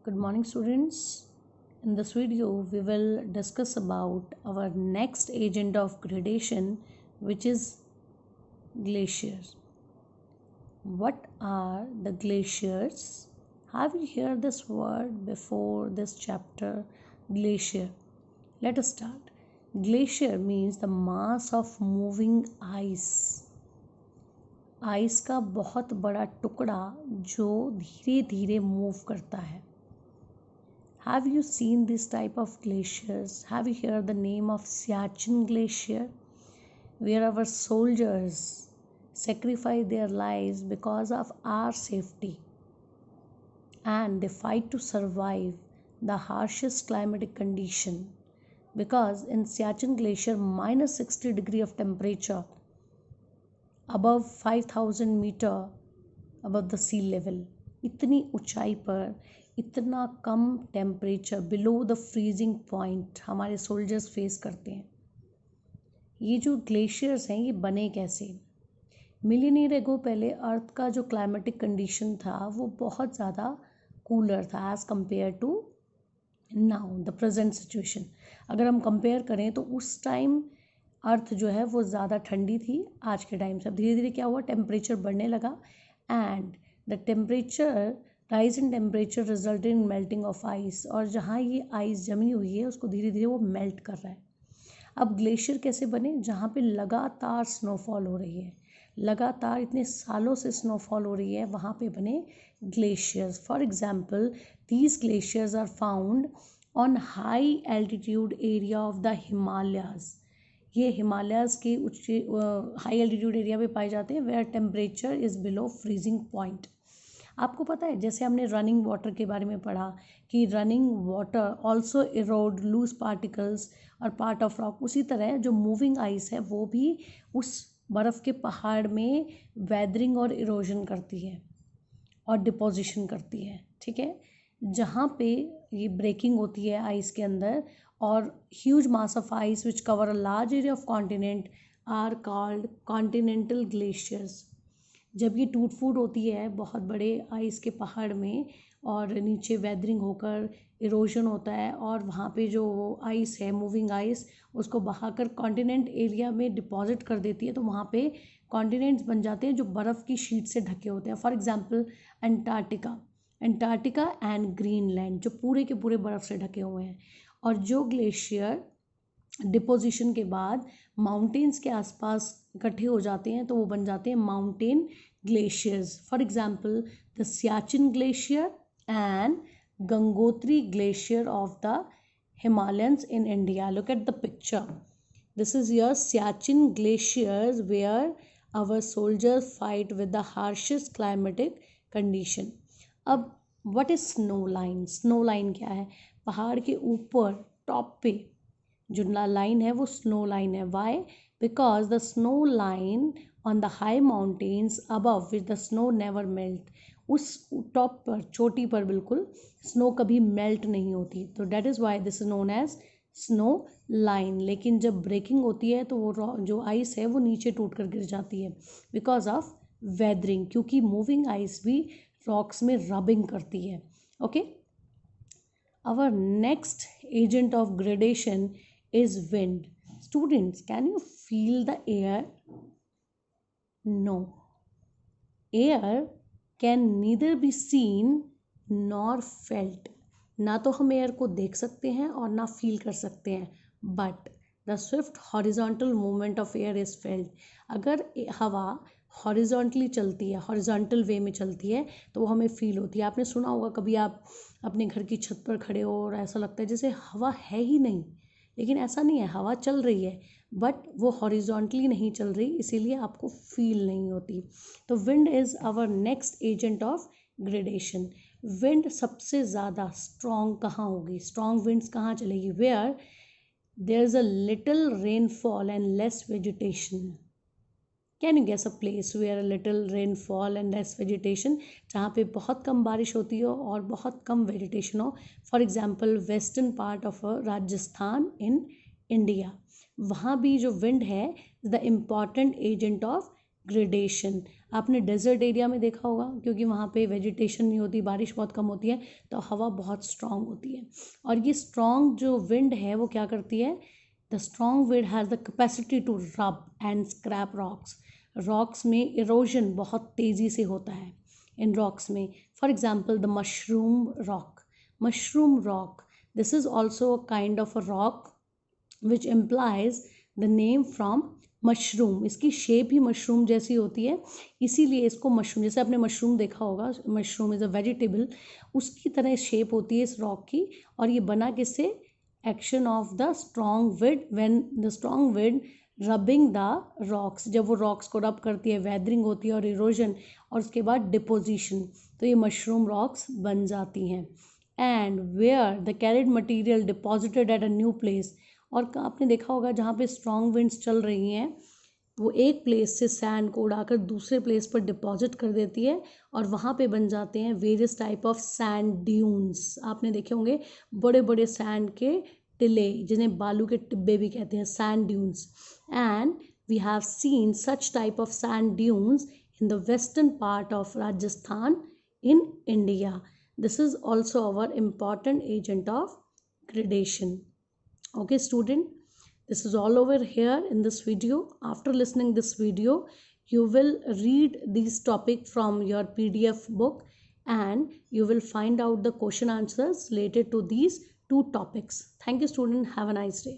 Good morning, students. In this video, we will discuss about our next agent of gradation, which is glaciers. What are the glaciers? Have you heard this word before this chapter? Glacier. Let us start. Glacier means the mass of moving ice. Ice का बहुत बड़ा टुकड़ा जो धीरे धीरे move करता है. Have you seen this type of glaciers? Have you heard the name of Siachen Glacier, where our soldiers sacrifice their lives because of our safety, and they fight to survive the harshest climatic condition, because in Siachen Glacier minus 60 degree of temperature above 5000 metre above the sea level. इतनी ऊंचाई पर इतना कम temperature below the freezing point हमारे soldiers face करते हैं. ये जो ग्लेशियर्स हैं ये बने कैसे? मिलियन ईयर एगो पहले अर्थ का जो क्लाइमेटिक कंडीशन था वो बहुत ज़्यादा कूलर था as compared to now the present situation. अगर हम कंपेयर करें तो उस टाइम अर्थ जो है वो ज़्यादा ठंडी थी आज के टाइम से. अब धीरे धीरे क्या हुआ, टेम्परेचर बढ़ने लगा and the temperature rise in temperature result in melting of ice. और जहाँ ये आइस जमी हुई है उसको धीरे धीरे वो मेल्ट कर रहा है. अब ग्लेशियर कैसे बने? जहाँ पे लगातार स्नोफॉल हो रही है, लगातार इतने सालों से स्नोफॉल हो रही है, वहाँ पे बने glaciers. For example these glaciers are found on high altitude area of the Himalayas. ये हिमालयाज़ के ऊंचे हाई एल्टीट्यूड एरिया पे पाए जाते हैं where temperature is below freezing point. आपको पता है जैसे हमने रनिंग वाटर के बारे में पढ़ा कि running water also erode loose particles और पार्ट ऑफ रॉक, उसी तरह जो मूविंग आइस है वो भी उस बर्फ़ के पहाड़ में वेदरिंग और इरोजन करती है और डिपोजिशन करती है. ठीक है, जहाँ पे ये ब्रेकिंग होती है आइस के अंदर और huge mass of ice which cover a large area of continent are called continental glaciers. जब ये टूट फूट होती है बहुत बड़े आइस के पहाड़ में और नीचे वेदरिंग होकर इरोजन होता है और वहाँ पे जो आइस है मूविंग आइस उसको बहाकर कॉन्टिनेंट एरिया में डिपॉजिट कर देती है, तो वहाँ पे कॉन्टिनेंट्स बन जाते हैं जो बर्फ़ की शीट से ढके होते हैं. For example Antarctica and Greenland जो पूरे के पूरे बर्फ़ से ढके हुए हैं. और जो ग्लेशियर डिपोजिशन के बाद माउंटेन्स के आसपास इकट्ठे हो जाते हैं तो वो बन जाते हैं mountain glaciers. For example the Siachen glacier and Gangotri glacier of the Himalayas in India. Look at the picture. This is your Siachen glaciers where our soldiers fight with the harshest climatic condition. अब what is snow line? Snow line क्या है? पहाड़ के ऊपर top पे जो line है वो स्नो लाइन है. Why? Because the snow line on the high mountains above which the snow never melt. उस टॉप पर चोटी पर बिल्कुल स्नो कभी मेल्ट नहीं होती, तो that is why this is known as snow line. लेकिन जब ब्रेकिंग होती है तो वो जो आइस है वो नीचे टूट कर गिर जाती है बिकॉज ऑफ वेदरिंग, क्योंकि मूविंग आइस भी रॉक्स में रबिंग करती है. Okay, our next agent of gradation is wind. Students, can you feel the air? No. Air can neither be seen nor felt. ना तो हम एयर को देख सकते हैं और ना फील कर सकते हैं, but the Swift horizontal movement of air is felt. अगर हवा हॉरिजॉन्टली चलती है, हॉरिजॉन्टल वे में चलती है तो वो हमें फील होती है. आपने सुना होगा कभी आप अपने घर की छत पर खड़े हो और ऐसा लगता है जैसे हवा है ही नहीं, लेकिन ऐसा नहीं है, हवा चल रही है बट वो हॉरिजॉन्टली नहीं चल रही, इसीलिए आपको फील नहीं होती. तो wind is our next agent of gradation. Wind सबसे ज़्यादा स्ट्रॉन्ग कहाँ होगी? स्ट्रॉन्ग विंड्स कहाँ चलेगी? Where there is a little rainfall and less vegetation. Can you guess a place where a little rainfall and less vegetation? जहाँ पे बहुत कम बारिश होती हो और बहुत कम वेजिटेशन हो. For example western part of Rajasthan in India. वहाँ भी जो विंड है the important agent of gradation. आपने डेजर्ट एरिया में देखा होगा, क्योंकि वहाँ पे वेजिटेशन नहीं होती, बारिश बहुत कम होती है, तो हवा बहुत स्ट्रांग होती है। और ये स्ट्रांग जो विंड है वो क्या करती है, the strong wind has the capacity to rub and scrap rocks. Rocks में इरोजन बहुत तेज़ी से होता है इन रॉक्स में। For example the mushroom rock, mushroom rock, this is also a kind of a rock which implies the name from mushroom. इसकी shape ही mushroom जैसी होती है, इसीलिए इसको मशरूम, जैसे आपने मशरूम देखा होगा, मशरूम इज़ अ वेजिटेबल, उसकी तरह शेप होती है इस रॉक की। और ये बना किससे, action of the strong wind, when the strong wind rubbing the rocks, जब वो रॉक्स को रब करती है, वेदरिंग होती है और इरोजन, और उसके बाद डिपोजिशन, तो ये मशरूम रॉक्स बन जाती हैं। And where the carried material deposited at a new place, और आपने देखा होगा जहाँ पे स्ट्रॉन्ग विंड्स चल रही हैं, वो एक प्लेस से सैंड को उड़ाकर दूसरे प्लेस पर डिपॉजिट कर देती है, और वहाँ पे बन जाते हैं various type of sand dunes. आपने देखे होंगे बड़े बड़े सैंड के टिले, जिन्हें बालू के टिब्बे भी कहते हैं, sand dunes. And we have seen such type of sand dunes in the western part of Rajasthan in India. This is also our important agent of gradation. Okay student, this is all over here in this video. After listening this video, you will read this topic from your PDF book, and you will find out the question answers related to these two topics. Thank you student, have a nice day.